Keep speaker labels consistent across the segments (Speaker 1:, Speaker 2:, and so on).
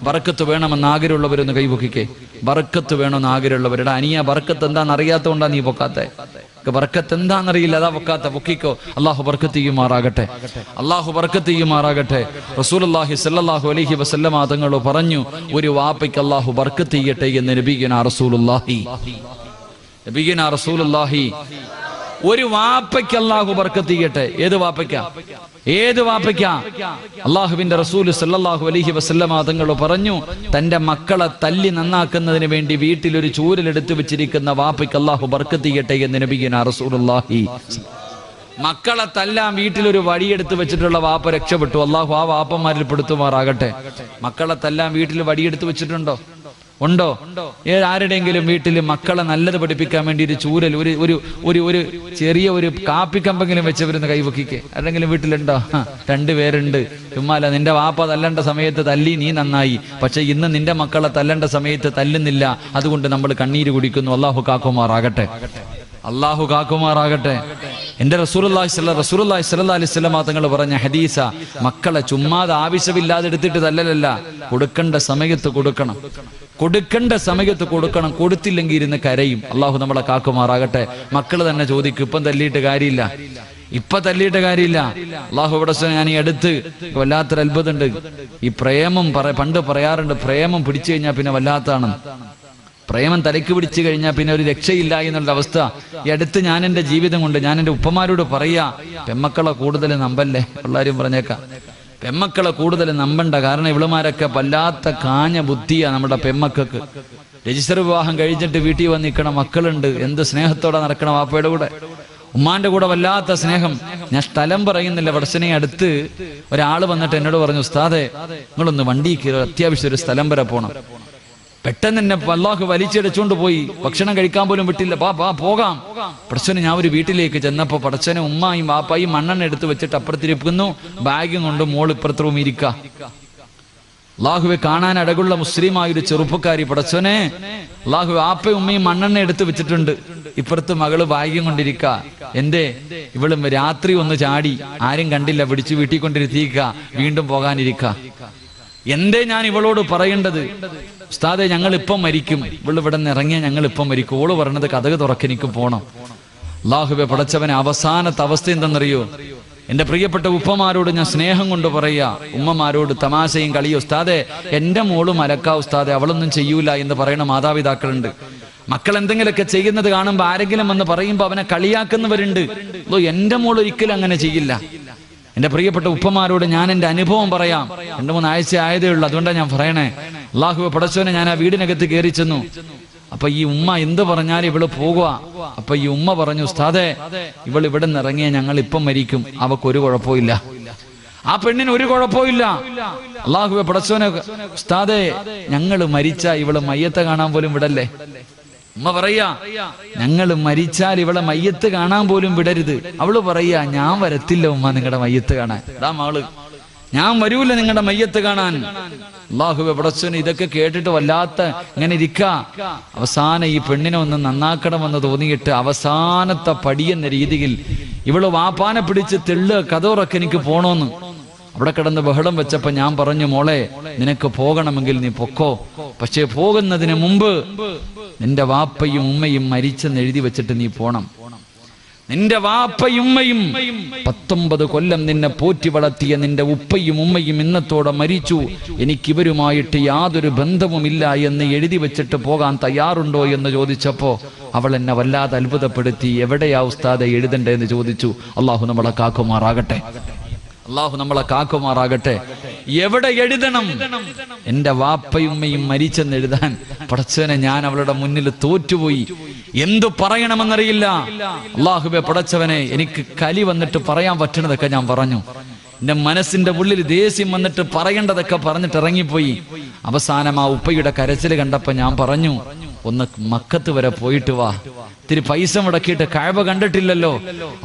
Speaker 1: ബർക്കത്ത് വേണമെന്ന് ആഗ്രഹമുള്ളവരൊന്ന് കൈപൊക്കിക്കേ. ബർക്കത്ത് വേണമെന്ന് ആഗ്രഹമുള്ളവരുടെ അനിയ ബർക്കത്ത് എന്താണെന്ന് അറിയാത്തതുകൊണ്ടാണ് നീ പൊക്കാത്തെ. ബർക്കത്ത് എന്താണെന്നറിയില്ല, അതാ പൊക്കാത്ത. പൊക്കിക്കോ. അള്ളാഹു ബർക്കത്ത് ചെയ്യുമാറാകട്ടെ. അള്ളാഹു ബർക്കത്ത് ചെയ്യുമാറാകട്ടെ. റസൂലുള്ളാഹി സ്വല്ലല്ലാഹു അലൈഹി വസല്ലമ തങ്ങൾ പറഞ്ഞു, ഒരു വാപ്പയ്ക്ക് അള്ളാഹു ബർക്കത്ത് ചെയ്യട്ടെ എന്ന് നബിയുനാ റസൂലുള്ളാഹി. ഒരു വാപ്പയ്ക്ക് അള്ളാഹു ബർക്കത്ത് ചെയ്യട്ടെ. ഏത് വാപ്പയ്ക്കാ? അള്ളാഹുവിന്റെ റസൂൽ സല്ലല്ലാഹു അലൈഹി വസല്ലമ തങ്ങൾ പറഞ്ഞു, തന്റെ മക്കളെ തല്ലി നന്നാക്കുന്നതിന് വേണ്ടി വീട്ടിൽ ഒരു ചൂരലെടുത്ത് വെച്ചിരിക്കുന്ന വാപ്പയ്ക്ക് അള്ളാഹു ബർക്കത്ത് ചെയ്യട്ടെ എന്ന് നബിയുനാ റസൂലുള്ളാഹി. മക്കളെ തല്ലാൻ വീട്ടിലൊരു വടിയെടുത്ത് വെച്ചിട്ടുള്ള വാപ്പ രക്ഷപ്പെട്ടു. അള്ളാഹു ആ വാപ്പന്മാരിൽ പെടുത്തുമാറാകട്ടെ. മക്കളെ തല്ലാൻ വീട്ടിൽ വടിയെടുത്ത് വെച്ചിട്ടുണ്ടോ? ഉണ്ടോ? ആരുടെയെങ്കിലും വീട്ടിൽ മക്കളെ നല്ലത് പഠിപ്പിക്കാൻ വേണ്ടി ഒരു ചൂരൽ, ഒരു ചെറിയ ഒരു കാപ്പിക്കമ്പെങ്കിലും വെച്ചവരുന്ന് കൈവക്കിക്ക്. ആരുടെങ്കിലും വീട്ടിലുണ്ടോ? 2 പേരുണ്ട്. ചുമ്മാല നിന്റെ വാപ്പ തല്ലേണ്ട സമയത്ത് തല്ലി, നീ നന്നായി. പക്ഷെ ഇന്ന് നിന്റെ മക്കളെ തല്ലേണ്ട സമയത്ത് തല്ലുന്നില്ല. അതുകൊണ്ട് നമ്മൾ കണ്ണീര് കുടിക്കുന്നു. അള്ളാഹു കാക്കുമാറാകട്ടെ. അള്ളാഹു കാക്കുമാറാകട്ടെ. എന്റെ റസൂലുള്ളാഹി സ്വല്ലല്ലാഹു അലൈഹി വസല്ലം തങ്ങൾ പറഞ്ഞ ഹദീസ, മക്കളെ ചുമ്മാതെ ആവശ്യമില്ലാതെ എടുത്തിട്ട് തല്ലലല്ല, കൊടുക്കേണ്ട സമയത്ത് കൊടുക്കണം. കൊടുക്കേണ്ട സമയത്ത് കൊടുക്കണം. കൊടുത്തില്ലെങ്കിൽ ഇരുന്ന് കരയും. അള്ളാഹു നമ്മളെ കാക്കുമാറാകട്ടെ. മക്കള് തന്നെ ചോദിക്കും, ഇപ്പം തല്ലിയിട്ട് കാര്യമില്ല, ഇപ്പൊ തല്ലിയിട്ട് കാര്യമില്ല. അള്ളാഹു ഇവിടെ ഞാൻ ഈ അടുത്ത് വല്ലാത്തൊരു അത്ഭുതമുണ്ട്. ഈ പ്രേമം പണ്ട് പറയാറുണ്ട്, പ്രേമം പിടിച്ചു കഴിഞ്ഞാൽ പിന്നെ വല്ലാത്താണ്. പ്രേമം തലയ്ക്ക് പിടിച്ചു കഴിഞ്ഞാൽ പിന്നെ ഒരു രക്ഷയില്ല എന്നുള്ള അവസ്ഥ ഈ അടുത്ത് ഞാൻ എൻ്റെ ജീവിതം കൊണ്ട് ഞാൻ എൻ്റെ ഉപ്പമാരോട് പറയാ, പെമ്മക്കളെ കൂടുതൽ നമ്പല്ലേ. എല്ലാവരും പറഞ്ഞേക്കാം, പെമ്മക്കളെ കൂടുതൽ നമ്പണ്ട. കാരണം ഇവളുമാരൊക്കെ വല്ലാത്ത കാഞ്ഞ ബുദ്ധിയാ നമ്മുടെ പെമ്മക്കൾക്ക്. രജിസ്റ്റർ വിവാഹം കഴിഞ്ഞിട്ട് വീട്ടിൽ വന്ന് നിൽക്കണ മക്കളുണ്ട്. എന്ത് സ്നേഹത്തോടെ നടക്കണം വാപ്പയുടെ കൂടെ, ഉമ്മാന്റെ കൂടെ വല്ലാത്ത സ്നേഹം. ഞാൻ സ്ഥലം പറയുന്നില്ല. വടച്ചനെ അടുത്ത് ഒരാൾ വന്നിട്ട് എന്നോട് പറഞ്ഞു, ഉസ്താദേ നിങ്ങളൊന്ന് വണ്ടി കയറി, അത്യാവശ്യം ഒരു സ്ഥലം വരെ പോകണം. പെട്ടെന്ന് തന്നെ അല്ലാഹു വലിച്ചെടുച്ചോണ്ട് പോയി. ഭക്ഷണം കഴിക്കാൻ പോലും വിട്ടില്ല. പോകാം. പടച്ചോനെ ഞാൻ ഒരു വീട്ടിലേക്ക് ചെന്നപ്പോ പടച്ചോനെ ഉമ്മായും വാപ്പായും മണ്ണെണ്ണ എടുത്ത് വെച്ചിട്ട് അപ്പുറത്തിരിക്കുന്നു, ബാഗും കൊണ്ട് മോൾ ഇപ്പുറത്ത് റൂം ഇരിക്ക. അല്ലാഹുവെ കാണാൻ അടകുള്ള മുസ്ലിമായ ഒരു ചെറുപ്പക്കാരി. പടച്ചോനെ അല്ലാഹു വാപ്പയും ഉമ്മയും മണ്ണെണ്ണ എടുത്ത് വെച്ചിട്ടുണ്ട്, ഇപ്പുറത്ത് മകള് ബാഗും കൊണ്ടിരിക്ക. എന്തേ ഇവളും രാത്രി ഒന്ന് ചാടി, ആരും കണ്ടില്ല, പിടിച്ചു വീട്ടിൽ കൊണ്ടിരുത്തിക്ക, വീണ്ടും പോകാനിരിക്ക. എന്തേ ഞാൻ ഇവളോട് പറയേണ്ടത്? ഉസ്താദെ ഞങ്ങൾ ഇപ്പം മരിക്കും, ഇവള് ഇവിടെ നിന്ന് ഇറങ്ങിയ ഞങ്ങൾ ഇപ്പം മരിക്കും. ഓള് പറഞ്ഞത് കതക് തുറക്കെനിക്ക് പോണം. അല്ലാഹുവേ പടച്ചവനെ അവസാനത്തെ അവസ്ഥ എന്തെന്നറിയോ? എന്റെ പ്രിയപ്പെട്ട ഉപ്പമാരോട് ഞാൻ സ്നേഹം കൊണ്ട് പറയാ, ഉമ്മമാരോട് തമാശയും കളിയോ. ഉസ്താദെ എന്റെ മോള് മലക്കാ ഉസ്താദെ, അവളൊന്നും ചെയ്യൂല എന്ന് പറയുന്ന മാതാപിതാക്കളുണ്ട്. മക്കൾ എന്തെങ്കിലുമൊക്കെ ചെയ്യുന്നത് കാണുമ്പോൾ ആരെങ്കിലും വന്ന് പറയുമ്പോൾ അവനെ കളിയാക്കുന്നവരുണ്ട്. എന്റെ മോൾ ഒരിക്കലും അങ്ങനെ ചെയ്യില്ല. എന്റെ പ്രിയപ്പെട്ട ഉപ്പമാരോട് ഞാൻ എന്റെ അനുഭവം പറയാം. 2-3 ആഴ്ച ആയതേ ഉള്ളൂ, അതുകൊണ്ടാണ് ഞാൻ പറയണേ. അല്ലാഹുവേ പടച്ചോനെ ഞാൻ ആ വീടിനകത്ത് കയറി ചെന്നു. അപ്പൊ ഈ ഉമ്മ എന്ത് പറഞ്ഞാലും ഇവള് പോകുക. അപ്പൊ ഈ ഉമ്മ പറഞ്ഞു, ഉസ്താദേ ഇവൾ ഇവിടെ നിന്ന് ഇറങ്ങിയ ഞങ്ങൾ ഇപ്പം മരിക്കും, അവക്കൊരു കുഴപ്പമില്ല. ആ പെണ്ണിന് ഒരു കുഴപ്പമില്ല. അല്ലാഹുവേ പടച്ചോനെ ഉസ്താദേ ഞങ്ങള് മരിച്ച ഇവള് മയ്യത്തെ കാണാൻ പോലും വിടല്ലേ. ഉമ്മ പറയാ, ഞങ്ങള് മരിച്ചാൽ ഇവളെ മയ്യത്ത് കാണാൻ പോലും വിടരുത്. അവള് പറയാ, ഞാൻ വരത്തില്ല ഉമ്മ നിങ്ങളുടെ മയ്യത്ത് കാണാൻ. അതാ മകള്, ഞാൻ വരൂല നിങ്ങളുടെ മയ്യത്ത് കാണാൻ. അല്ലാഹുവേ പടച്ചോനെ ഇതൊക്കെ കേട്ടിട്ട് വല്ലാത്ത ഇങ്ങനെ ഇരിക്ക. അവസാനം ഈ പെണ്ണിനെ ഒന്ന് നന്നാക്കണമെന്ന് തോന്നിയിട്ട് അവസാനത്തെ പടിയെന്ന രീതിയിൽ ഇവള് വാപ്പാനെ പിടിച്ച് തെള്ളുക, കതോറൊക്കെ എനിക്ക് പോണോന്ന്. അവിടെ കിടന്ന് ബഹളം വെച്ചപ്പോ ഞാൻ പറഞ്ഞു, മോളെ നിനക്ക് പോകണമെങ്കിൽ നീ പൊക്കോ, പക്ഷേ പോകുന്നതിന് മുമ്പ് നിന്റെ വാപ്പയും ഉമ്മയും മരിച്ചെന്ന് എഴുതി വെച്ചിട്ട് നീ പോണം. നിന്റെ വാപ്പയും ഉമ്മയും 19 കൊല്ലം നിന്നെ പോറ്റി വളർത്തിയ നിന്റെ ഉപ്പയും ഉമ്മയും ഇന്നത്തോടെ മരിച്ചു, എനിക്കിവരുമായിട്ട് യാതൊരു ബന്ധവുമില്ല എന്ന് എഴുതി വെച്ചിട്ട് പോകാൻ തയ്യാറുണ്ടോ എന്ന് ചോദിച്ചപ്പോ അവൾ എന്നെ വല്ലാതെ അത്ഭുതപ്പെടുത്തി. എവിടെയാ ഉസ്താദെ എഴുതണ്ടേന്ന് ചോദിച്ചു. അള്ളാഹു നമ്മളെ കാക്കുമാറാകട്ടെ. അള്ളാഹു നമ്മളെ കാക്കുമാറാകട്ടെ. എവിടെ എഴുതണം? എന്റെ വാപ്പയുമ്മയും മരിച്ചെന്ന് എഴുതാൻ പടച്ചവനെ ഞാൻ അവളുടെ മുന്നിൽ തോറ്റുപോയി. എന്തു പറയണമെന്നറിയില്ല. അല്ലാഹുവേ പടച്ചവനെ എനിക്ക് കലി വന്നിട്ട് പറയാൻ പറ്റണതൊക്കെ ഞാൻ പറഞ്ഞു. എന്റെ മനസ്സിന്റെ ഉള്ളിൽ ദേഷ്യം വന്നിട്ട് പറയേണ്ടതൊക്കെ പറഞ്ഞിട്ട് ഇറങ്ങിപ്പോയി. അവസാനം ആ ഉപ്പയുടെ കരച്ചിൽ കണ്ടപ്പോ ഞാൻ പറഞ്ഞു, ഒന്ന് മക്കത്ത് വരെ പോയിട്ട് വാ, ഇത്തിരി പൈസ മുടക്കിയിട്ട് കഅബ കണ്ടിട്ടില്ലല്ലോ,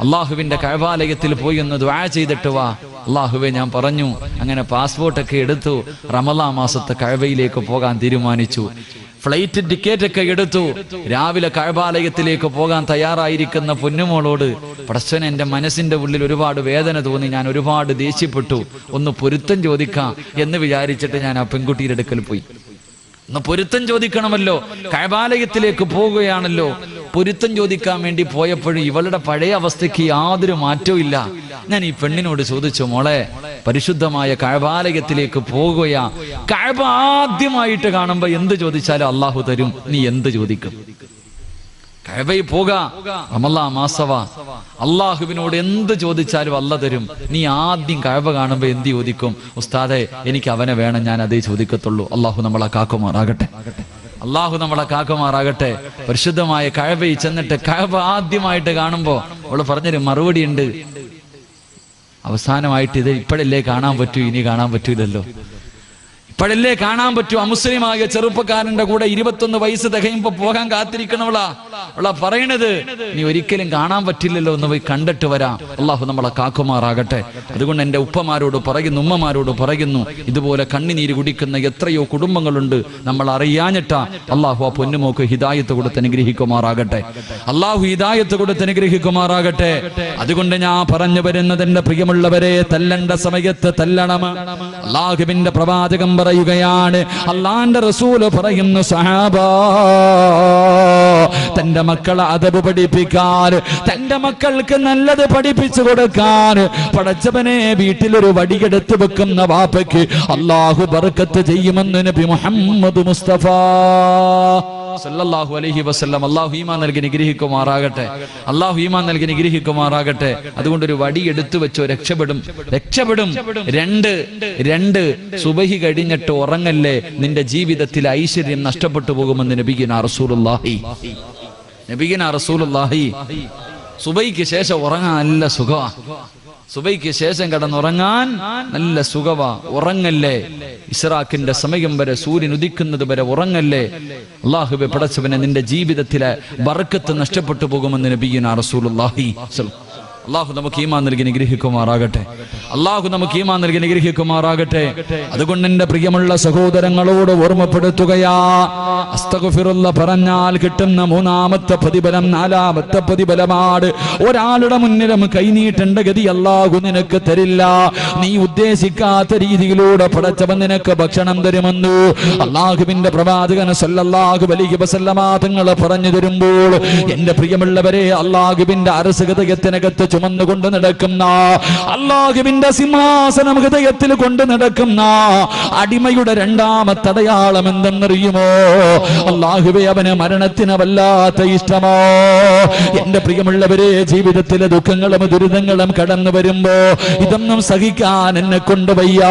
Speaker 1: അള്ളാഹുവിന്റെ കഅബാലയത്തിൽ പോയി ഒന്ന് ദുആ ചെയ്തിട്ട് വാ. അള്ളാഹുവെ ഞാൻ പറഞ്ഞു. അങ്ങനെ പാസ്പോർട്ടൊക്കെ എടുത്തു റമളാൻ മാസത്തെ കഅബയിലേക്ക് പോകാൻ തീരുമാനിച്ചു. ഫ്ലൈറ്റ് ടിക്കറ്റ് ഒക്കെ എടുത്തു. രാവിലെ കഅബാലയത്തിലേക്ക് പോകാൻ തയ്യാറായിരിക്കുന്ന പൊന്നുമോളോട്, പടച്ചവനെ, എൻ്റെ മനസ്സിന്റെ ഉള്ളിൽ ഒരുപാട് വേദന തോന്നി, ഞാൻ ഒരുപാട് ദേഷ്യപ്പെട്ടു, ഒന്ന് പൊരുത്തം ചോദിക്കാം എന്ന് വിചാരിച്ചിട്ട് ഞാൻ ആ പെൺകുട്ടിയുടെ അടുക്കൽ പോയി. ഒന്ന് പൊരുത്തം ചോദിക്കണമല്ലോ, കഅബാലയത്തിലേക്ക് പോവുകയാണല്ലോ. പൊരുത്തം ചോദിക്കാൻ വേണ്ടി പോയപ്പോഴും ഇവളുടെ പഴയ അവസ്ഥയ്ക്ക് യാതൊരു മാറ്റവും ഇല്ല. ഞാൻ ഈ പെണ്ണിനോട് ചോദിച്ചു, മോളെ, പരിശുദ്ധമായ കഅബാലയത്തിലേക്ക് പോകുകയാ, കഅബ ആദ്യമായിട്ട് കാണുമ്പോ എന്ത് ചോദിച്ചാലും അള്ളാഹു തരും, നീ എന്ത് ചോദിക്കും? കഅബയിൽ പോകാ, റമളാൻ മാസവാ, അള്ളാഹുവിനോട് എന്ത് ചോദിച്ചാലും അല്ല തരും. നീ ആദ്യം കഅബ കാണുമ്പോ എന്ത് ചോദിക്കും? ഉസ്താദെ, എനിക്ക് അവനെ വേണം, ഞാൻ അതേ ചോദിക്കത്തുള്ളൂ. അള്ളാഹു നമ്മളെ കാക്കുമാറാകട്ടെ, അള്ളാഹു നമ്മളെ കാക്കുമാറാകട്ടെ. പരിശുദ്ധമായ കഅബയിൽ ചെന്നിട്ട് കഅബ ആദ്യമായിട്ട് കാണുമ്പോ അവള് പറഞ്ഞൊരു മറുപടി ഉണ്ട്. അവസാനമായിട്ട്, ഇത് ഇപ്പോഴല്ലേ കാണാൻ പറ്റൂ, ഇനി കാണാൻ പറ്റൂലല്ലോ, ഇപ്പോഴല്ലേ കാണാൻ പറ്റൂ. അമുസ്ലിമായ ചെറുപ്പക്കാരന്റെ കൂടെ 21 വയസ്സ് തികയുമ്പോ പോകാൻ കാത്തിരിക്കണവളാ. അവളാ പറയണത്, നീ ഒരിക്കലും കാണാൻ പറ്റില്ലല്ലോ, ഒന്ന് പോയി കണ്ടിട്ട് വരാം. അള്ളാഹു നമ്മളെ കാക്കുമാറാകട്ടെ. അതുകൊണ്ട് എൻ്റെ ഉപ്പമാരോട് പറയുന്നു, ഉമ്മമാരോട് പറയുന്നു, ഇതുപോലെ കണ്ണിനീര് കുടിക്കുന്ന എത്രയോ കുടുംബങ്ങളുണ്ട്, നമ്മൾ അറിയാഞ്ഞിട്ടാ. അള്ളാഹു ആ പൊന്നുമോക്ക് ഹിദായത്ത് കൊടുത്ത് അനുഗ്രഹിക്കുമാറാകട്ടെ, അള്ളാഹു ഹിദായത്ത് കൊടുത്ത് അനുഗ്രഹിക്കുമാറാകട്ടെ. അതുകൊണ്ട് ഞാൻ പറഞ്ഞു വരുന്നത്, എൻ്റെ പ്രിയമുള്ളവരെ, തല്ലണ്ട സമയത്ത് തല്ലണം. അള്ളാഹുവിന്റെ പ്രവാചകൻ പറയുകയാണ്, അള്ളാന്റെ റസൂല് പറയുന്നു, സഹാബാ, തന്റെ മക്കളെ അദബ് പഠിപ്പിക്കാൻ, തന്റെ മക്കൾക്ക് നല്ലത് പഠിപ്പിച്ചു കൊടുക്കാൻ പടച്ചവനെ വീട്ടിലൊരു വടിയെടുത്ത് വെക്കുന്ന വാപ്പയ്ക്ക് അള്ളാഹു ബർക്കത്ത് ചെയ്യുമെന്ന് നബി മുഹമ്മദ് മുസ്തഫ സല്ലല്ലാഹു അലൈഹി വസല്ലം. അള്ളാഹു ഈമാൻ നൽകി നിഗ്രഹിക്കുമാറാകട്ടെ, അള്ളാഹു ഈമാൻ നൽകി നിഗ്രഹിക്കുമാറാകട്ടെ. അതുകൊണ്ട് ഒരു വടി എടുത്തു വെച്ചോ, രക്ഷപ്പെടും, രക്ഷപ്പെടും. രണ്ട് സുബഹി കഴിഞ്ഞിട്ട് ഉറങ്ങല്ലേ, നിന്റെ ജീവിതത്തിൽ ഐശ്വര്യം നഷ്ടപ്പെട്ടു പോകുമെന്ന് നബിയുനാ റസൂലുള്ളാഹി. സുബഹിക്ക് ശേഷം ഉറങ്ങാൻ നല്ല സുഖമാ, സുബഹിക്ക് ശേഷം കിടന്നുറങ്ങാൻ നല്ല സുഖവാ. ഉറങ്ങല്ലേ, ഇസ്റാഖിന്റെ സമയം വരെ, സൂര്യൻ ഉദിക്കുന്നത് വരെ ഉറങ്ങല്ലേ. അല്ലാഹുവേ പടച്ചവനെ, നിന്റെ ജീവിതത്തിലെ ബർക്കത്ത് നഷ്ടപ്പെട്ടു പോകുമെന്ന് നബിയുനാ റസൂലുള്ളാഹി. അള്ളാഹു നമുക്ക് ഈമാൻ നൽകി നിഗ്രഹിക്കുമാറാകട്ടെ, അള്ളാഹു നമുക്ക് ഈമാൻ നൽകി നിഗ്രഹിക്കുമാറാകട്ടെ. അതുകൊണ്ട് എന്റെ പ്രിയമുള്ള സഹോദരങ്ങളോട് ഓർമ്മപ്പെടുത്തുകയാ, അസ്തഗ്ഫിറുല്ലാഹ് പറഞ്ഞാൽ കിട്ടുന്ന 3ാമത്തെ പ്രതിഫലം, 4ാമത്തെ പ്രതിഫലമാണ്. ഒരാളുടെ മുന്നിലും കൈനീട്ടേണ്ട ഗതി അള്ളാഹു നിനക്ക് തരില്ല. നീ ഉദ്ദേശിക്കാത്ത രീതിയിലൂടെ പടച്ചവൻ നിനക്ക് ഭക്ഷണം തരുമെന്ന് അള്ളാഹുവിന്റെ പ്രവാചകൻ സല്ലല്ലാഹു അലൈഹി വസല്ലമ തങ്ങൾ പറഞ്ഞു തരുമ്പോൾ, എന്റെ പ്രിയമുള്ളവരെ, അള്ളാഹുവിന്റെ അർശ് ഹൃദയത്തിനകത്ത് ചുമന്നുകൊണ്ട് നടക്കുന്ന, അല്ലാഹുവിന്റെ സിംഹാസനം ഹൃദയത്തിൽ കൊണ്ട് നടക്കുന്ന അടിമയുടെ 2ാമത്തെ അടയാളം എന്തെന്നറിയുമോ? അല്ലാഹുവേ, അവന് മരണത്തിന് വല്ലാത്ത ഇഷ്ടമോ? എന്റെ പ്രിയമുള്ളവരെ, ജീവിതത്തിലെ ദുഃഖങ്ങളും ദുരിതങ്ങളും കടന്നു വരുമ്പോ ഇതൊന്നും സഹിക്കാൻ എന്നെ കൊണ്ട് വയ്യ,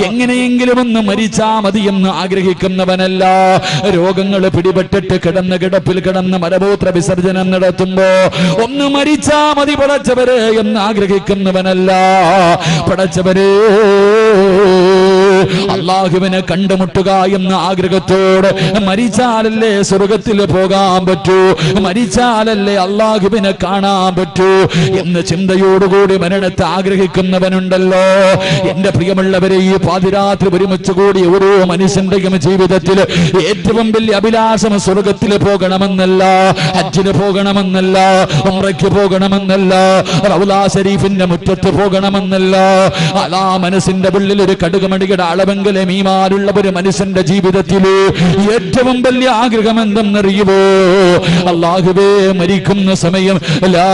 Speaker 1: എങ്ങനെയെങ്കിലും ഒന്ന് മരിച്ചാ മതിയെന്ന് ആഗ്രഹിക്കുന്നവനല്ല. രോഗങ്ങൾ പിടിപെട്ടിട്ട് കിടന്ന് കിടപ്പിൽ കിടന്ന് മലമൂത്ര വിസർജനം നടത്തുമ്പോ ഒന്ന് മരിച്ചാ മതി പടച്ചവരെ എന്ന് ആഗ്രഹിക്കുന്നവനല്ല. പടച്ചവരെ, അള്ളാഹുവിനെ കണ്ടുമുട്ടുക എന്ന ആഗ്രഹത്തോടെ മരിച്ചാലല്ലേ സ്വർഗത്തിൽ പോകാൻ പറ്റൂ, മരിച്ചാലല്ലേ അള്ളാഹുവിനെ കാണാൻ പറ്റൂ എന്ന ചിന്തയോടുകൂടി മരണത്തെ ആഗ്രഹിക്കുന്നവനുണ്ടല്ലോ. എന്റെ പ്രിയമുള്ളവരെ, ഈ പാതിരാത്രി ഒരുമിച്ച് കൂടി ഓരോ മനുഷ്യന്റെയും ജീവിതത്തിൽ ഏറ്റവും വലിയ അഭിലാഷം സ്വർഗത്തിൽ പോകണമെന്നല്ല, ഹജ്ജിന് പോകണമെന്നല്ല, ഉംറയ്ക്ക് പോകണമെന്നല്ല, റൗള ശരീഫിന്റെ മുറ്റത്ത് പോകണമെന്നല്ല. അലാ മനസ്സിന്റെ ഉള്ളിൽ ഒരു കടുകുമണിയുടെ അളവെങ്കിലും ഈമാനുള്ള ഒരു മനുഷ്യന്റെ ജീവിതത്തിൽ ഏറ്റവും വലിയ ആഗ്രഹം എന്തെന്നറിയുമോ? അല്ലാഹുവേ, മരിക്കുന്ന സമയം ലാ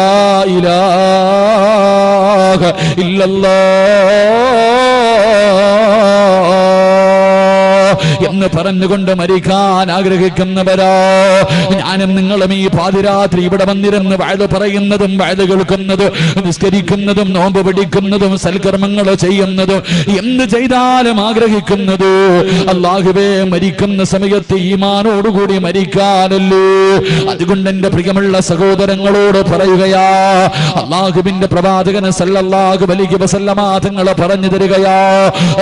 Speaker 1: ഇലാഹ ഇല്ലല്ലാഹ് എന്ന് പറഞ്ഞുകൊണ്ട് മരിക്കാൻ ആഗ്രഹിക്കുന്നവരാ. ഞാനും നിങ്ങളും ഈ പാതിരാത്രി ഇവിടെ വന്നിരുന്ന് വഅദ് പറയുന്നതും വഅദ് കേൾക്കുന്നതും നിസ്കരിക്കുന്നതും നോമ്പ് പിടിക്കുന്നതും സൽക്കർമ്മങ്ങൾ ചെയ്യുന്നതും എന്ത് ചെയ്താലും ആഗ്രഹിക്കുന്നത് അല്ലാഹുവേ മരിക്കുന്ന സമയത്ത് ഈമാനോടുകൂടി മരിക്കാനല്ലോ. അതുകൊണ്ട് എന്റെ പ്രിയമുള്ള സഹോദരങ്ങളോട് പറയുകയാ, അല്ലാഹുവിന്റെ പ്രവാചകൻ സല്ലല്ലാഹു അലൈഹി വസല്ലമ തങ്ങൾ പറഞ്ഞു തരികയാ,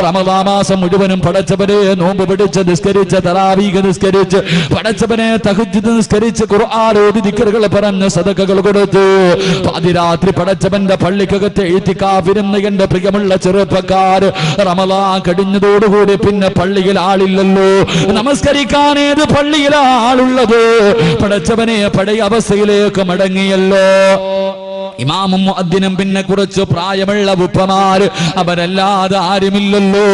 Speaker 1: റമദാൻ മാസം മുഴുവനും പടച്ചവരെ നോമ്പ്
Speaker 2: പിടിച്ച് നിസ്കരിച്ച് തറാവീഹ് നിസ്കരിച്ച് പടച്ചവനെ തഹജ്ജുദ് നിസ്കരിച്ച് ഖുർആൻ ഓതി ദിക്റുകൾ പറഞ്ഞ് സദഖകൾ കൊടുത്തു. പാതിരാത്രി പടച്ചവന്റെ പള്ളിക്കകത്ത് ഇഅ്തികാഫിരുന്ന് എന്റെ പ്രിയമുള്ള ചെറുപ്പക്കാർ റമളാൻ കഴിഞ്ഞതോടുകൂടി പിന്നെ പള്ളിയിൽ ആളില്ലല്ലോ. നമസ്കരിക്കാൻ ഏത് പള്ളിയിലാ ആളുള്ളത്? പടച്ചവനെ പഴയ അവസ്ഥയിലേക്ക് മടങ്ങിയല്ലോ. ഇമാമും മുഅദ്ദിനും പിന്നെ കുറച്ച് പ്രായമുള്ള ഉപ്പമാര് അവരല്ലാതെ ആരുമില്ലല്ലോ.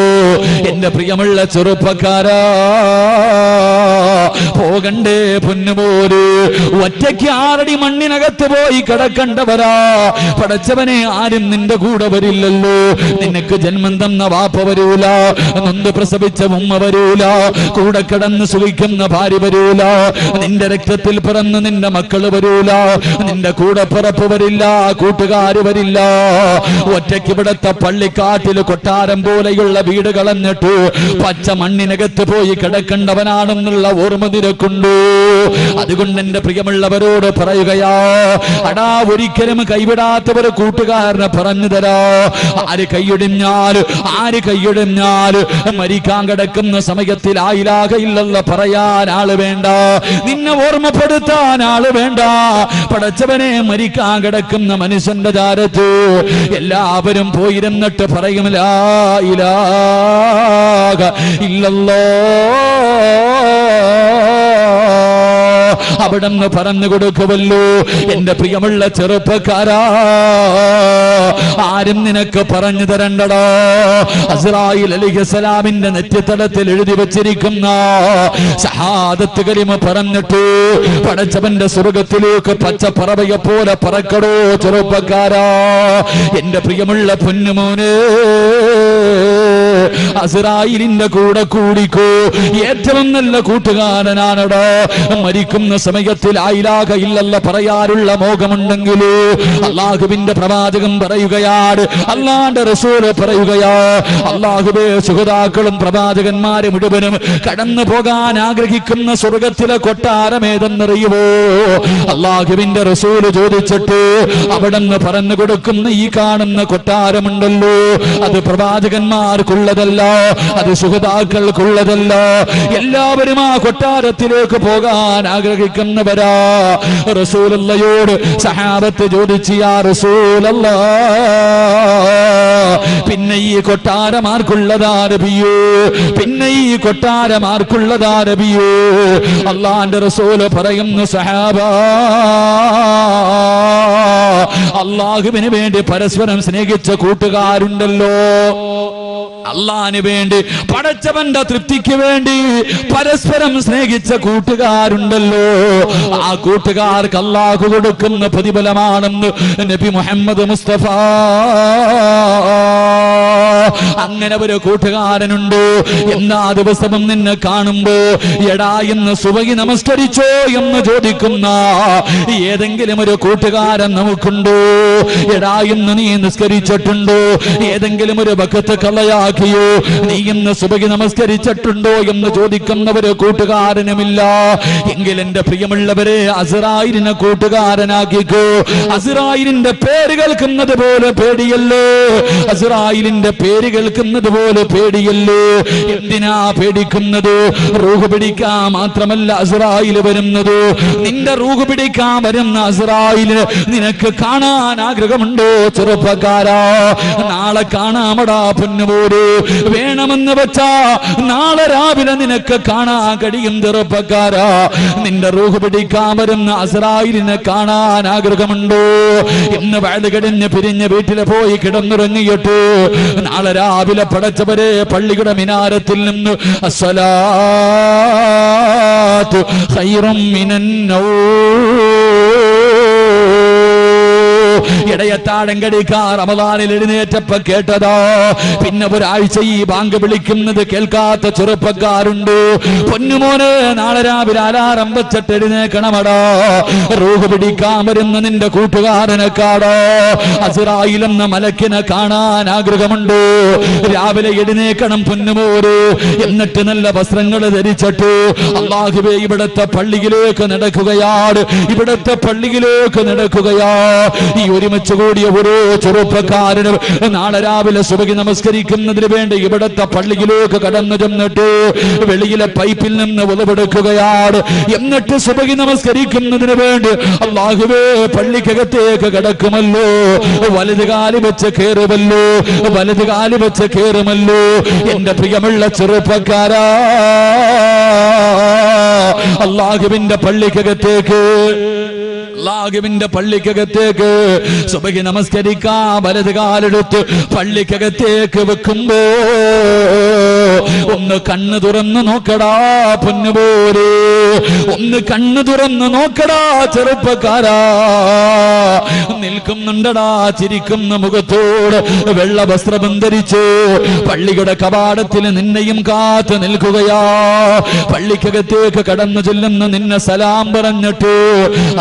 Speaker 2: എന്റെ പ്രിയമുള്ള ചെറുപ്പക്കാരാ, പോകണ്ടേ പൊന്നുപോര്? ഒറ്റയ്ക്ക് ആറടി മണ്ണിനകത്ത് പോയി കിടക്കണ്ടവരാ. പടച്ചവനെ ആരും നിന്റെ കൂടെ വരില്ലല്ലോ. നിനക്ക് ജന്മം തന്ന വാപ്പ വരൂല, നൊന്ത് പ്രസവിച്ച ഉമ്മ വരൂല, കൂടെ കിടന്ന് സുഖിക്കുന്ന ഭാര്യ വരൂല, നിന്റെ രക്തത്തിൽ പിറന്ന് നിന്റെ മക്കള് വരൂല, നിന്റെ കൂടെ പിറപ്പ് വരില്ല, കൂട്ടുകാര് വരില്ല. ഒറ്റയ്ക്ക് ഇവിടത്തെ പള്ളിക്കാട്ടില് കൊട്ടാരം പോലെയുള്ള വീട് കളഞ്ഞിട്ട് പച്ച മണ്ണിനകത്ത് പോയി കിടക്കേണ്ടവനാണെന്നുള്ള ഓർമ്മ നിനക്കുണ്ടോ? അതുകൊണ്ട് എന്റെ പ്രിയമുള്ളവരോട് പറയുകയാ, അടാ ഒരിക്കലും കൈവിടാത്തവര് കൂട്ടുകാരനെ പറഞ്ഞു തരാ. ആര് കൈയൊടിഞ്ഞാല് മരിക്കാൻ കിടക്കുന്ന സമയത്തിൽ ആ ഇലാഹ ഇല്ലല്ലാഹ് പറയാൻ ആള് വേണ്ട, നിന്നെ ഓർമ്മപ്പെടുത്താൻ ആള് വേണ്ട. പടച്ചവനെ മരിക്കാൻ കിടക്കുന്ന മനുഷ്യന്റെ ചാരത്ത് എല്ലാവരും പോയിരുന്നിട്ട് പറയും ലാ ഇലാഹ ഇല്ലല്ലാഹ്, അവിടെന്ന് പറഞ്ഞു കൊടുക്കുമല്ലോ. എന്റെ പ്രിയമുള്ള ചെറുപ്പക്കാരാ, ആരും നിനക്ക് പറഞ്ഞു തരണ്ടടോ. അസ്റായീൽ അലൈഹിസ്സലാമിന്റെ നെറ്റിത്തടത്തിൽ എഴുതി വെച്ചിരിക്കുന്ന ശഹാദത്ത് കലിമ പറഞ്ഞിട്ട് പടച്ചവന്റെ സ്വർഗത്തിലേക്ക് പച്ചപ്പറവയെ പോലെ പറക്കടോ ചെറുപ്പക്കാരാ. എന്റെ പ്രിയമുള്ള പൊന്നുമോനെ, അസ്റായീലിന്റെ കൂടെ കൂടിക്കോ. ഏറ്റവും നല്ല കൂട്ടുകാരനാണടോ. മരിക്കുന്ന സമയത്തിൽ ലാ ഇലാഹ ഇല്ലല്ലാഹ് പറയാനുള്ള മോഹമുണ്ടെങ്കിലോ അല്ലാഹുവിന്റെ പ്രവാചകൻ പറയുകയാണ്, അല്ലാഹുവിന്റെ റസൂൽ പറയുകയാ, അല്ലാഹുവേ ശുഹദാക്കളും പ്രവാചകന്മാരെ മുഴുവനും കടന്നു പോകാൻ ആഗ്രഹിക്കുന്ന സ്വർഗത്തിലെ കൊട്ടാരമേതെന്നറിയുമോ? അല്ലാഹുവിന്റെ റസൂൽ ചോദിച്ചിട്ട് അവിടെന്ന് പറഞ്ഞു കൊടുക്കുന്ന ഈ കാണുന്ന കൊട്ടാരമുണ്ടല്ലോ, അത് പ്രവാചകന്മാർക്കുള്ളതല്ല, അത് ശുഹദാക്കൾക്കുള്ളതല്ല. എല്ലാവരും ആ കൊട്ടാരത്തിലേക്ക് പോകാൻ ആഗ്രഹിക്കുന്നവരാ. റസൂലുള്ളാഹിയോട് സഹാബത്ത് ചോദിച്ചു, യാ റസൂലല്ലാഹ്, പിന്നെ ഈ കൊട്ടാരമാർക്കുള്ളതാ നബിയേ? പിന്നെ ഈ കൊട്ടാരമാർക്കുള്ളതാ നബിയേ? അല്ലാഹുവിന്റെ റസൂൽ പറയുന്നു, സഹാബാ, അല്ലാഹുവിന് വേണ്ടി പരസ്പരം സ്നേഹിച്ച കൂട്ടുകാരുണ്ടല്ലോ, അള്ളാഹിന് വേണ്ടി പടച്ചവന്റെ തൃപ്തിക്ക് വേണ്ടി പരസ്പരം സ്നേഹിച്ച കൂട്ടുകാരുണ്ടല്ലോ, ആ കൂട്ടുകാർക്ക് അള്ളാഹു കൊടുക്കുന്ന പ്രതിഫലമാണെന്ന് നബി മുഹമ്മദ് മുസ്തഫ. അങ്ങനെ ഒരു കൂട്ടുകാരനുണ്ട്. എല്ലാ ദിവസവും നിന്നെ കാണുമ്പോ എടാ ഇന്ന് സുബഹി നമസ്കരിച്ചോ എന്ന് ചോദിക്കുന്ന ഏതെങ്കിലും ഒരു കൂട്ടുകാരൻ നമുക്കുണ്ടോ? എടാ ഇന്ന് നീ നിസ്കരിച്ചിട്ടുണ്ടോ? ഏതെങ്കിലും ഒരു വഖത്ത് കളയാക്കിയോ? നീ ഇന്ന് സുബഹി നമസ്കരിച്ചിട്ടുണ്ടോ എന്ന് ചോദിക്കുന്ന ഒരു കൂട്ടുകാരനുമില്ല. എങ്കിൽ എന്റെ പ്രിയമുള്ളവരെ, അസ്റായീലിനെ കൂട്ടുകാരനാക്കിക്കോ. അസ്റായീലിന്റെ പേര് കേൾക്കുന്നത് പോലെ പേടിയല്ലോ, അസ്റായീലിന്റെ പേര് കേൾക്കുന്നത് പോലെ പേടിയല്ലോ. എന്തിനാ പേടിക്കുന്നത്? റൂഹ് പിടിക്കാൻ മാത്രമല്ല അസ്റായീൽ വരുന്നത്. നിന്റെ റൂഹ് പിടിക്കാൻ വരുന്ന അസ്റായീലിനെ നിനക്ക് കാണാൻ ആഗ്രഹമുണ്ടോ ചെറുപ്പക്കാരാ? നാളെ കാണാമടാ പൊന്നുപോര്. വേണമെന്ന് വെച്ചാ നാളെ രാവിലെ നിനക്ക് കാണാൻ കഴിയും ചെറുപ്പക്കാരാ. നിന്റെ റൂഹ് പിടിക്കാൻ വരുന്ന അസ്റായീലിനെ കാണാൻ ആഗ്രഹമുണ്ടോ? ഇന്ന് വയത് കഴിഞ്ഞ് പിരിഞ്ഞ് വീട്ടിൽ പോയി കിടന്നുറങ്ങിയിട്ട് നാളെ രാവിലെ പടച്ചവരെ പള്ളിയുടെ മിനാരത്തിൽ നിന്ന് അസ്സലാത്തു ഖൈറും മിനൻ ഇടയത്താഴം കടിക്കാൻ റമദാനിൽ എഴുന്നേറ്റപ്പോ കേട്ടതാ. പിന്നെ ഒരാഴ്ച ഈ ബാങ്ക് വിളിക്കുന്നത് കേൾക്കാത്ത ചെറുപ്പക്കാരുണ്ട്. പൊന്നുമോനെ, നാളെ രാവിലെ അലാറം വെച്ചിട്ട് എഴുന്നേക്കണമടാ. റൂഹ് പിടിക്കാൻ വരുന്ന നിന്റെ കൂട്ടുകാരനെ കാണോ. അസ്റായീൽ എന്ന മലക്കിനെ കാണാൻ ആഗ്രഹമുണ്ട്. രാവിലെ എഴുന്നേക്കണം പൊന്നുമോര്. എന്നിട്ട് നല്ല വസ്ത്രങ്ങൾ ധരിച്ചിട്ട് അല്ലാഹുവേ ഇവിടത്തെ പള്ളിയിലേക്ക് നടക്കുകയാണ്, ഇവിടത്തെ പള്ളിയിലേക്ക് നടക്കുകയാ. ഈ ഒരുമിച്ച് കൂടിയ ഓരോ ചെറുപ്പക്കാരനും നാളെ രാവിലെ സുബഹി നമസ്കരിക്കുന്നതിന് വേണ്ടി ഇവിടത്തെ പള്ളിയിലേക്ക് കടന്നു ചെന്നിട്ട് വെളിയിലെ പൈപ്പിൽ നിന്ന് ഉളവെടുക്കുകയാണ്. എന്നിട്ട് സുബഹി നമസ്കരിക്കുന്നതിന് വേണ്ടി അല്ലാഹുവേ പള്ളിക്കകത്തേക്ക് കടക്കുമല്ലോ, വലത് കാല് വെച്ച് കയറുമല്ലോ, വലത് കാല് വെച്ച് കയറുമല്ലോ. എന്റെ പ്രിയമുള്ള ചെറുപ്പക്കാരാ, അല്ലാഹുവിന്റെ പള്ളിക്കകത്തേക്ക് സുബഹി നമസ്കരിക്കാൻ വലത് കാലെടുത്ത് പള്ളിക്കകത്തേക്ക് വെക്കുമ്പോ ഒന്ന് കണ്ണ് തുറന്ന് നോക്കടാ പൊന്നുപോരെ, ഒന്ന് കണ്ണ് തുറന്ന് നോക്കടാ ചെറുപ്പക്കാരാ. നിൽക്കുന്നുണ്ടടാ ചിരിക്കുന്ന മുഖത്തോട് വെള്ള വസ്ത്രം ധരിച്ചു പള്ളിയുടെ കവാടത്തിൽ നിന്നെയും കാത്ത് നിൽക്കുകയാ. പള്ളിക്കകത്തേക്ക് കടന്നു ചെല്ലുന്ന നിന്നെ സലാം പറഞ്ഞിട്ട്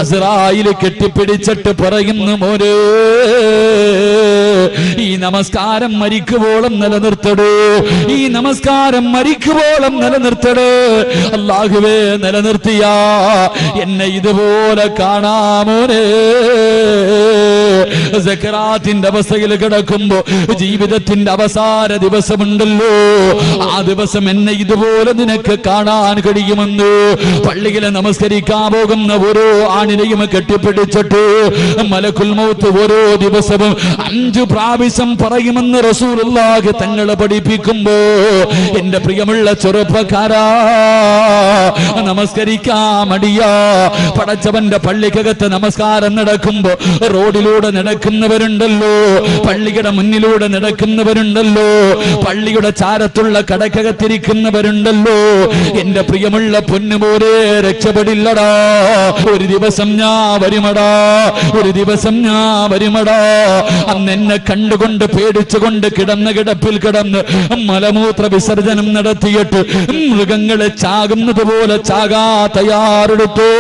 Speaker 2: അസ്റായിൽ കെട്ടിപ്പിടിച്ചിട്ട് പറയുന്നു, മോനെ ഈ നമസ്കാരം മരിക്കുവോളം നിലനിർത്തടേ, ഈ നമസ്കാരം മരിക്കുവോളം നിലനിർത്തടേ. അല്ലാഹുവേ നിലനിർത്തിയാ എന്നെ ഇതുപോലെ കാണാമോനെ. സക്കറാത്തിന്റെ അവസ്ഥയിൽ കിടക്കുമ്പോ ജീവിതത്തിന്റെ അവസാന ദിവസമുണ്ടല്ലോ, ആ ദിവസം എന്നെ ഇതുപോലെ നിനക്ക് കാണാൻ കഴിയുമെന്ന് പള്ളിയിലെ നമസ്കരിക്കാൻ പോകുന്ന ഓരോ ആണിനെയും കെട്ടിപ്പിടിച്ചിട്ട് മലക്കുൽ മൗത്ത് ഓരോ ദിവസവും 5 പ്രാവശ്യം പറയുമെന്ന് റസൂലുള്ളാഹി തങ്ങളെ പഠിപ്പിക്കുമ്പോ എന്റെ പ്രിയമുള്ള ചെറുപ്പക്കാരാ, നമസ്കരിക്കാൻ മടിയാ. പടച്ചവന്റെ പള്ളിക്കകത്ത് നമസ്കാരം നടക്കുമ്പോ റോഡിലൂടെ നടക്കുന്നവരുണ്ടല്ലോ, പള്ളിയുടെ മുന്നിലൂടെ നടക്കുന്നവരുണ്ടല്ലോ, പള്ളിയുടെ ചാരത്തുള്ള കടക്കകത്തിരിക്കുന്നവരുണ്ടല്ലോ. എന്റെ പ്രിയമുള്ള പൊന്നുമോരെ രക്ഷപ്പെടില്ലടാ. ഒരു ദിവസം ഞാൻ വരുമടാ, ഒരു ദിവസം ഞാൻ വരുമടാ. അന്ന് എന്നെ കണ്ടുകൊണ്ട് പേടിച്ചുകൊണ്ട് കിടന്ന കിടപ്പിൽ കിടന്ന് മലമൂത്ര വിസർജനം നടത്തിയിട്ട് മൃഗങ്ങളെ ചാകുന്നത് പോലെ ചാകാ തയ്യാറെടുത്തോ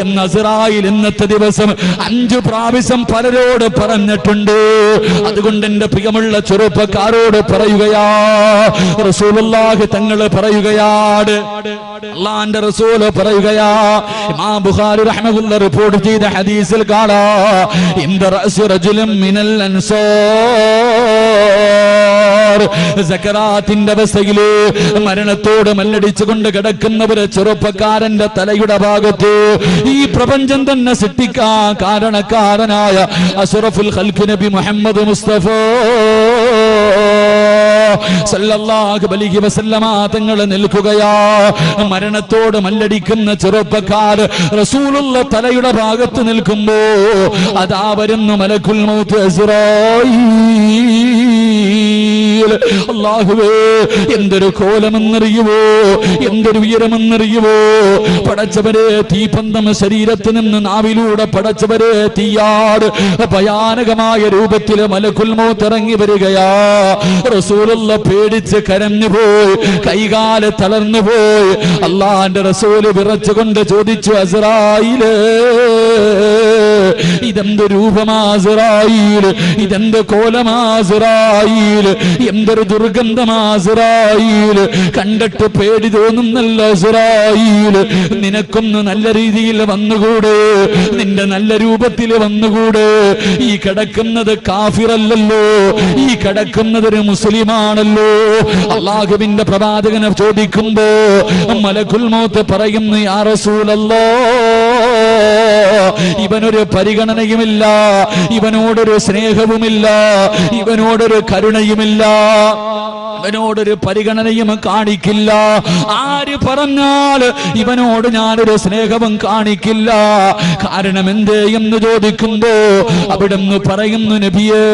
Speaker 2: എന്ന് അസ്റായിൽ ഇന്നത്തെ ദിവസം 5 പ്രാവശ്യം പലരോട് പറഞ്ഞിട്ടുണ്ട്. അതുകൊണ്ട് എന്റെ പ്രിയമുള്ള ചെറുപ്പക്കാരോട് പറയുകയാ, റസൂലുള്ളാഹി തങ്ങൾ പറയുകയാണ്, അല്ലാഹുവിന്റെ റസൂൽ പറയുകയാ, ഇമാം ബുഖാരി റഹ്മത്തുള്ളാഹി റിപ്പോർട്ട് ചെയ്ത ഹദീസിൽ കാണാം, ഇന്ദ റഅസ് റജുലിൻ മിനൽ അൻസാർ, സക്കറാത്തിന്റെ അവസ്ഥയില് മരണത്തോട് മല്ലടിച്ചുകൊണ്ട് കിടക്കുന്നവര് ചെറുപ്പക്കാരന്റെ തലയുടെ ഭാഗത്ത് ഈ പ്രപഞ്ചം തന്നെ സൃഷ്ടിക്കാൻ കാരണക്കാരനായ അഷ്റഫുൽ ഖൽഖ് നബി മുഹമ്മദ് മുസ്തഫ സല്ലല്ലാഹു അലൈഹി വസല്ലമ തങ്ങൾ നിൽക്കുകയാ. മരണത്തോട് മല്ലടിക്കുന്ന ചെറുപ്പക്കാർ റസൂലുള്ള തലയുടെ ഭാഗത്ത് നിൽക്കുമ്പോ അതാ വരുന്നു മലക്കുൽ മൗത്ത് അസ്റായീൽ. അല്ലാഹുവേ എന്തൊരു കോലമെന്നറിയുവോ, എന്തൊരു ഉയരമെന്നറിയുവോ. പടച്ചവരെ തീപന്തം ശരീരത്തിൽ നിന്ന് നാവിലൂടെ പടച്ചവരെ തീയാട് ഭയാനകമായ രൂപത്തിൽ മലക്കുൽ മൗത്ത് ഇറങ്ങി വരികയാ. റസൂലുള്ള പേടിച്ച് കരഞ്ഞു പോയി, കൈകാല് തളർന്നു പോയി. അല്ലാഹുവിന്റെ റസൂല് വിറച്ചുകൊണ്ട് ചോദിച്ചു, അസ്റായീല് ഇതെന്ത് രൂപമാ അസ്റായീല്, ഇതെന്ത് കോലമാ അസ്റായീല്, എന്തൊരു ദുർഗന്ധമാ അസ്റായീല്, കണ്ടിട്ട് പേടി തോന്നുന്നല്ല അസ്റായീല്. നിനക്കൊന്ന് നല്ല രീതിയിൽ വന്നുകൂടെ, നിന്റെ നല്ല രൂപത്തിൽ വന്നുകൂടെ. ഈ കിടക്കുന്നത് കാഫിറല്ലല്ലോ, ഈ കിടക്കുന്നത് ഒരു മുസ്ലിമാണല്ലോ. അല്ലാഹുവിന്റെ പ്രവാചകനെ ചോദിക്കുമ്പോ മലക്കുൽ മൗത്ത് പറയുന്നു, യാ റസൂലല്ലാഹ്, ഇവനൊരു പരിഗണനയുമില്ല, ഇവനോടൊരു സ്നേഹവുമില്ല, ഇവനോടൊരു കരുണയുമില്ല, ഇവനോടൊരു പരിഗണനയും കാണിക്കില്ല. ആര് പറഞ്ഞാൽ ഇവനോട് ഞാനൊരു സ്നേഹവും കാണിക്കില്ല. കാരണം എന്തേ എന്ന് ചോദിക്കുമ്പോ അവിടുന്ന് പറയുന്നു, നബിയേ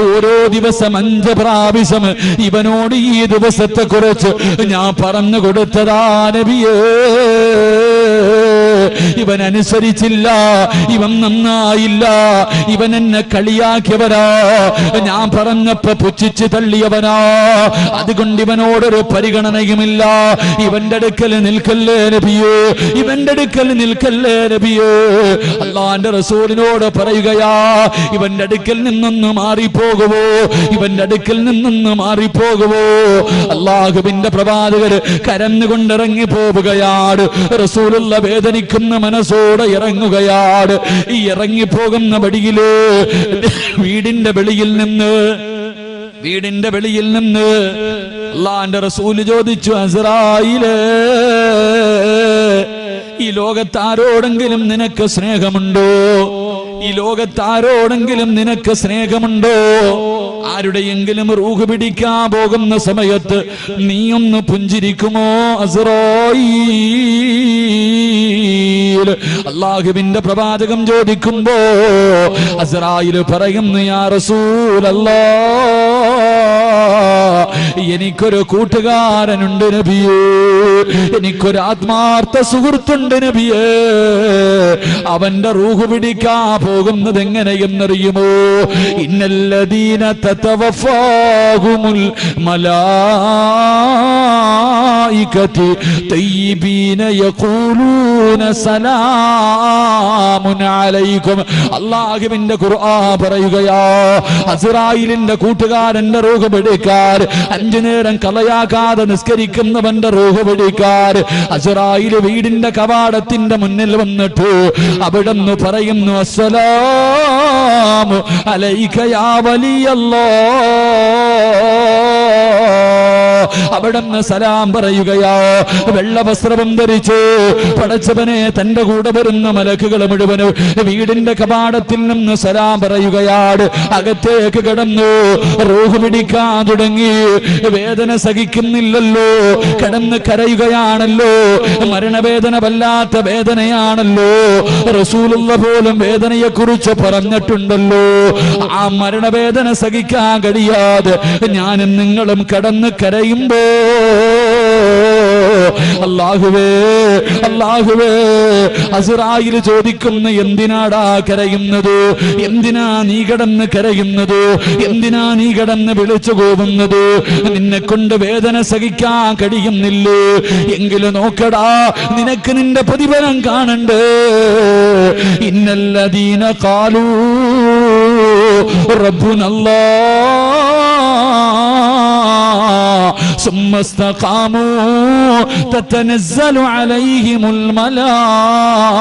Speaker 2: ഓരോ ദിവസം 5 പ്രാവശ്യം ഇവനോട് ഈ ദിവസത്തെ കുറിച്ച് ഞാൻ പറഞ്ഞു കൊടുത്തതാ നബിയേ. ഇവൻ അനുസരിച്ചില്ല, ഇവൻ നന്നായില്ല, ഇവൻ എന്നെ കളിയാക്കിയവനാ, ഞാൻ പറഞ്ഞപ്പോ പുച്ഛിച്ച് തള്ളിയവനാ. അതുകൊണ്ട് ഇവനോടൊരു പരിഗണനയുമില്ല. ഇവന്റെ അടുക്കൽ നിൽക്കല്ലേ നബിയേ, ഇവന്റെ അടുക്കൽ നിൽക്കല്ലേ നബിയേ. അല്ലാഹുവിന്റെ റസൂലിനോട് പറയുകയാ, ഇവന്റെ അടുക്കൽ നിന്നൊന്ന് മാറിപ്പോകുവോ, ഇവന്റെ അടുക്കൽ നിന്നൊന്ന് മാറിപ്പോകുവോ. അല്ലാഹുവിന്റെ പ്രവാചകർ കരഞ്ഞുകൊണ്ടിറങ്ങി പോവുകയാണ്. റസൂലുള്ള വേദനിക്കുന്ന കൊടുക്കുന്ന മനസ്സോടെ ഇറങ്ങുകയാണ്. ഈ ഇറങ്ങിപ്പോകുന്ന വഴിയില് വീടിന്റെ വെളിയിൽ നിന്ന് അല്ലാഹുവിന്റെ റസൂല് ചോദിച്ചു, അസ്റായിലേ, ഈ ലോകത്താരോടെങ്കിലും നിനക്ക് സ്നേഹമുണ്ടോ? ഈ ലോകത്താരോടെങ്കിലും നിനക്ക് സ്നേഹമുണ്ടോ? ആരുടെയെങ്കിലും റൂഹ് പിടിക്കാൻ പോകുന്ന സമയത്ത് നീയൊന്ന് പുഞ്ചിരിക്കുമോ അസ്റായീൽ? അല്ലാഹുവിന്റെ പ്രവാചകം ചോദിക്കുമ്പോ അസ്റായീൽ പറയുന്നു, യാ റസൂലല്ലാഹ്, എനിക്കൊരു കൂട്ടുകാരനുണ്ട് നബിയേ, എനിക്കൊരു ആത്മാർത്ഥ സുഹൃത്തുണ്ട് നബിയേ. അവന്റെ റൂഹ് പിടിക്കാൻ പോകുന്നത് എങ്ങനെയെന്നറിയുമോ? ഇന്നല്ലദീന തതവഫാഹുമുൽ മലായികതു തയ്യിബീന യഖൂലൂന സലാമുൻ അലൈക്കും. അല്ലാഹുവിന്റെ ഖുർആൻ പറയുകയാ, അസ്റായീലിന്റെ കൂട്ടുകാരന്റെ റൂഹ് പിടിക്കാൻ 5 നേരം കളയാകാതെ നിസ്കരിക്കുന്നവന്റെ റൂഹ് പിടിക്കാൻ അസ്റായീൽ വീടിന്റെ കവാടത്തിന്റെ മുന്നിൽ വന്നിട്ട് അവിടുന്ന് പറയുന്നു, അസ്സലാമു അലൈക യാ വലിയല്ലാഹ്. അവിടുന്ന് സലാം പറയുകയാ. വെള്ള വസ്ത്രം ധരിച്ചു പടച്ചവനെ തന്റെ കൂടെ വരുന്ന മലക്കുകൾ മുഴുവനും വീടിന്റെ കവാടത്തിൽ നിന്ന് സലാം പറയുകയാണ്. അകത്തേക്ക് കടന്നു, റൂഹ് പിടിക്കാൻ തുടങ്ങി. വേദന സഹിക്കുന്നില്ലല്ലോ, കിടന്ന് കരയുകയാണല്ലോ, മരണവേദന വല്ലാത്ത വേദനയാണല്ലോ. റസൂലുള്ള പോലും വേദനയെ കുറിച്ച് പറഞ്ഞിട്ടുണ്ടല്ലോ. ആ മരണവേദന സഹിക്കാൻ കഴിയാതെ ഞാനും നിങ്ങളും കടന്ന് കരയുമ്പോ അല്ലാഹുവേ, അല്ലാഹുവേ, അസ്റായീൽ ചോദിക്കുന്ന, എന്തിനാടാ കരയുന്നത്? എന്തിനാ നീ കിടന്ന് കരയുന്നത്? എന്തിനാ നീ കിടന്ന് വിളിച്ചു പോകുന്നത്? നിന്നെ കൊണ്ട് വേദന സഹിക്കാൻ കഴിയുന്നില്ലേ? എങ്കിലും നോക്കടാ, നിനക്ക് നിന്റെ പ്രതിഫലം കാണണ്ടേ. ഇന്നല്ലദീന ഖാലൂ റബ്ബുനല്ലാഹ് ثم استقاموا تتنزل عليهم الملائكة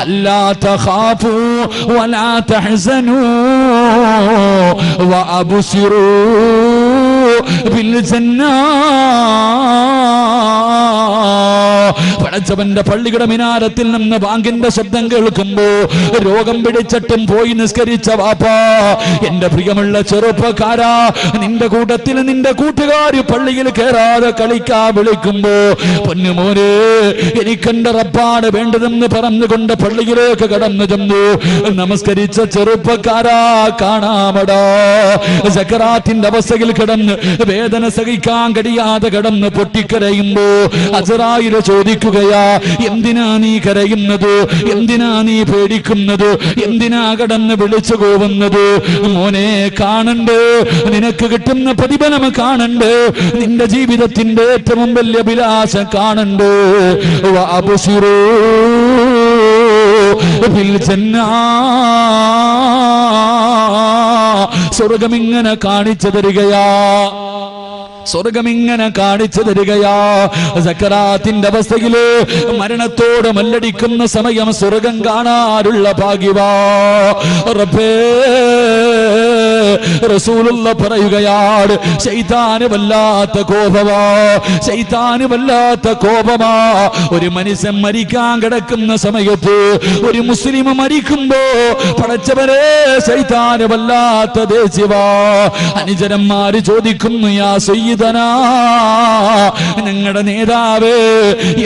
Speaker 2: ألا تخافوا ولا تحزنوا وأبشروا بالجنة. പടച്ചവന്റെ പള്ളിയുടെ മിനാരത്തിൽ നിന്ന് ബാങ്കിന്റെ ശബ്ദം കേൾക്കുമ്പോ രോഗം പിടിച്ചിട്ടും പോയി നിസ്കരിച്ച വാപ്പാ, എന്റെ പ്രിയമുള്ള ചെറുപ്പക്കാരാ, നിന്റെ കൂട്ടത്തിൽ നിന്റെ കൂട്ടുകാർ പള്ളിയിൽ കയറാതെ കളിക്കാൻ വിളിക്കുമ്പോ, പൊന്നുമോനെ, എനിക്കെന്റെ റബ്ബാണ് വേണ്ടതെന്ന് പറഞ്ഞുകൊണ്ട് പള്ളിയിലേക്ക് കടന്നു ചെന്നു നമസ്കരിച്ച ചെറുപ്പക്കാരാ, കാണാമടാ, സക്കറാത്തിന്റെ അവസ്ഥയിൽ കിടന്ന് വേദന സഹിക്കാൻ കഴിയാതെ കിടന്ന് പൊട്ടിക്കരയുമ്പോ അസ്റായീൽ ചോദിക്കുകയാ, എന്തിനാ നീ കരയുന്നത്? എന്തിനാ നീ പേടിക്കുന്നത്? എന്തിനാ കടന്ന് വിളിച്ചു പോകുന്നത്? മോനെ, കാണണ്ട്, നിനക്ക് കിട്ടുന്ന പ്രതിഫലം കാണണ്ട്, നിന്റെ ജീവിതത്തിന്റെ ഏറ്റവും വലിയ അഭിലാഷം കാണണ്ട്. വഅബ്ശിറൂ ബിൽ ജന്നാ. സ്വർഗമിങ്ങനെ കാണിച്ചു തരികയാ, സ്വർഗമിങ്ങനെ കാണിച്ചു തരികയാ. സക്കറാത്തിന്റെ അവസ്ഥയില് മരണത്തോട് മല്ലടിക്കുന്ന സമയം സ്വർഗം കാണാനുള്ള ഭാഗ്യവാ. റബ്ബേ, റസൂലുള്ള പറയുകയാണ്, ശൈത്താന് വല്ലാത്ത കോപമാ, ശൈത്താന് വല്ലാത്ത കോപമാ. ഒരു മനുഷ്യൻ മരിക്കാൻ കിടക്കുന്ന സമയത്ത്, ഒരു മുസ്ലിം മരിക്കുമ്പോ പടച്ചവരെ ശൈത്താന് വല്ലാത്ത ദേഷ്യവാ. അനുചരന്മാര് ചോദിക്കുന്നു, യാ സയ്യിദനാ, ഞങ്ങളുടെ നേതാവേ,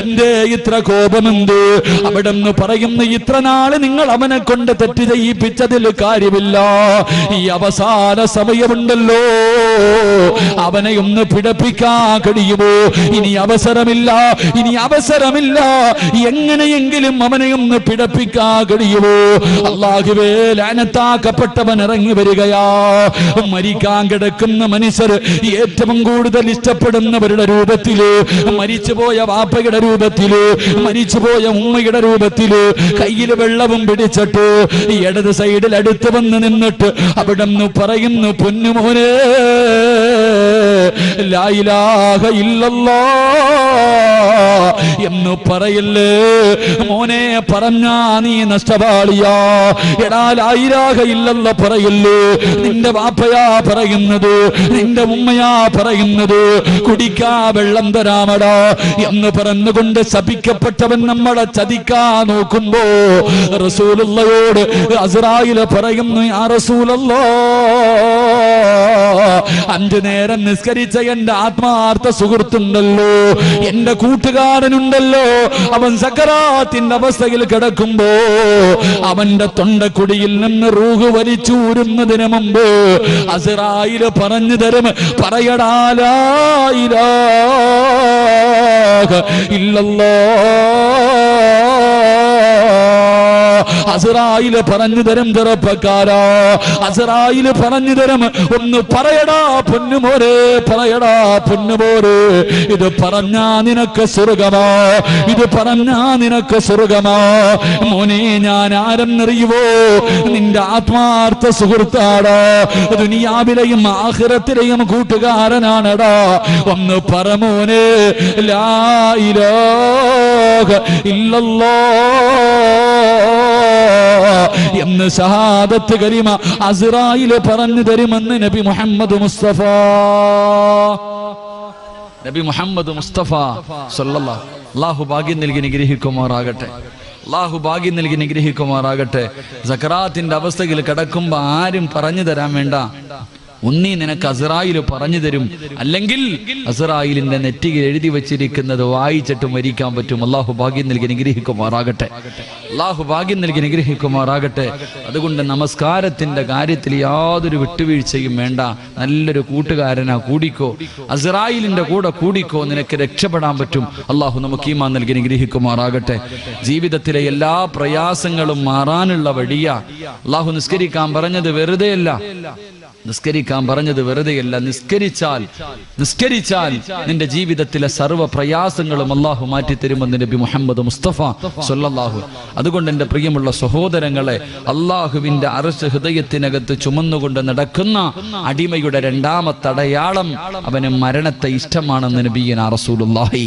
Speaker 2: എന്തേ ഇത്ര കോപമെന്ത്? അവിടെന്ന് പറയുന്നു, ഇത്ര നാള് നിങ്ങൾ അവനെ കൊണ്ട് തെറ്റ് ചെയ്യിപ്പിച്ചതിൽ കാര്യമില്ല, ഈ അവസാന സമയമുണ്ടല്ലോ, അവനെ ഒന്ന് പിടപ്പിക്കാൻ കഴിയുമോ? ഇനി അവസരമില്ല, ഇനി അവസരമില്ല, എങ്ങനെയെങ്കിലും അവനെ ഒന്ന് പിടപ്പിക്കാൻ കഴിയുമോ? അല്ലാഹുവേ, ലഅനത്താക്കപ്പെട്ടവൻ ഇറങ്ങി വരികയാ. മരിക്കാൻ കിടക്കുന്ന മനുഷ്യർ ഏറ്റവും കൂടുതൽ ഇഷ്ടപ്പെടുന്നവരുടെ രൂപത്തില്, മരിച്ചുപോയ വാപ്പയുടെ രൂപത്തില്, മരിച്ചുപോയ ഉമ്മയുടെ രൂപത്തില്, കയ്യിൽ വെള്ളവും പിടിച്ചിട്ട് ഇടത് സൈഡിൽ അടുത്ത് വന്ന് നിന്നിട്ട് അവിടെ നിന്ന് പറയുന്നു, പൊന്നുമോനെ, ലാ ഇലാഹ ഇല്ലല്ലാ എന്ന് പറയല്ലേ മോനെ, പറഞ്ഞാ നീ നഷ്ടപാളിയാ. എടാ ലാ ഇലാഹ ഇല്ലല്ലാ പറയല്ലേ, നിന്റെ വാപ്പയാ പറയുന്നത്, നിന്റെ ഉമ്മയാ പറയുന്നത്, കുടിക്കാ വെള്ളം തരാമടാ എന്ന് പറഞ്ഞുകൊണ്ട് ശപിക്കപ്പെട്ടവൻ നമ്മളെ ചതിക്കാൻ നോക്കുമ്പോ റസൂലുള്ളാഹിയോട് അസ്രായിൽ പറയുന്നു, യാ റസൂലല്ലാഹ്, 5 നേരം നിസ്കരിച്ച എന്റെ ആത്മാർത്ഥ സുഹൃത്തുണ്ടല്ലോ, എന്റെ കൂട്ടുകാരനുണ്ടല്ലോ, അവൻ സക്കറാത്തിന്റെ അവസ്ഥയിൽ കിടക്കുമ്പോ അവന്റെ തൊണ്ടക്കുടിയിൽ നിന്ന് റൂഹ് വലിച്ചൂരുന്നതിന് മുമ്പ് അസ്രായിൽ പറഞ്ഞു തരും, പറയടാ ലാ ഇലാഹ ഇല്ലല്ലാഹ്. അസ്രായില് പറഞ്ഞു തരും ചെറുപ്പക്കാരാ, അസ്രായില് പറഞ്ഞു തരും, ഒന്ന് പറയടാ പൊന്നുമോരെ, പറയടാ പൊന്നുമോരെ, ഇത് പറഞ്ഞാ നിനക്ക് സ്വർഗമാ, ഇത് പറഞ്ഞാ നിനക്ക് സ്വർഗമാ. മോനെ, ഞാൻ ആരെന്നറിയുവോ? നിന്റെ ആത്മാർത്ഥ സുഹൃത്താടാ, ദുനിയാവിലെയും ആഖിറത്തിലെയും കൂട്ടുകാരനാണടാ. ഒന്ന് പറ മോനെ, ലാ ഇലാഹ ഇല്ലല്ലാഹ് എന്ന് ഷഹാദത്ത് കലിമ അസ്രായിൽ പറഞ്ഞു തരുമെന്ന് നബി മുഹമ്മദ് മുസ്തഫ സല്ലല്ലാഹു. അല്ലാഹു ഭാഗ്യം നൽകി നിഗ്രഹിക്കുമാറാകട്ടെ, അല്ലാഹു ഭാഗ്യം നൽകി നിഗ്രഹിക്കുമാറാകട്ടെ. സക്കറാത്തിന്റെ അവസ്ഥയിൽ കിടക്കുമ്പോ ആരും പറഞ്ഞു തരാൻ വേണ്ട, ഒന്നീ നിനക്ക് അസ്രായിൽ പറഞ്ഞു തരും, അല്ലെങ്കിൽ അസ്രായിലിന്റെ നെറ്റിയിൽ എഴുതി വെച്ചിരിക്കുന്നത് വായിച്ചിട്ട് മരിക്കാൻ പറ്റും. അല്ലാഹു ഭാഗ്യം നൽകി നിഗ്രഹിക്കുമാറാകട്ടെ, അല്ലാഹു ഭാഗ്യം നൽകി നിഗ്രഹിക്കുമാറാകട്ടെ. അതുകൊണ്ട് നമസ്കാരത്തിന്റെ കാര്യത്തിൽ യാതൊരു വിട്ടുവീഴ്ചയും വേണ്ട. നല്ലൊരു കൂട്ടുകാരനാ, കൂടിക്കോ, അസ്രായിലിന്റെ കൂടെ കൂടിക്കോ, നിനക്ക് രക്ഷപ്പെടാൻ പറ്റും. അല്ലാഹു നമുക്ക് ഈമാൻ നൽകി നിഗ്രഹിക്കുമാറാകട്ടെ. ജീവിതത്തിലെ എല്ലാ പ്രയാസങ്ങളും മാറാനുള്ള വഴിയാ. അല്ലാഹു നിസ്കരിക്കാൻ പറഞ്ഞത് വെറുതെയല്ല, നിസ്കരിക്കാൻ പറഞ്ഞത് വെറുതെയല്ല. നിസ്കരിച്ചാൽ നിന്റെ ജീവിതത്തിലെ സർവ്വ പ്രയാസങ്ങളും അല്ലാഹു മാറ്റിത്തരുമെന്ന് നബി മുഹമ്മദ് മുസ്തഫ സല്ലല്ലാഹു. അതുകൊണ്ട് എൻ്റെ പ്രിയമുള്ള സഹോദരങ്ങളെ, അല്ലാഹുവിന്റെ അർശ് ഹൃദയത്തിനകത്ത് ചുമന്നുകൊണ്ട് നടക്കുന്ന അടിമയുടെ രണ്ടാമത്തെ അടയാളം അവന് മരണത്തെ ഇഷ്ടമാണെന്ന് നബിയനാ റസൂലുള്ളാഹി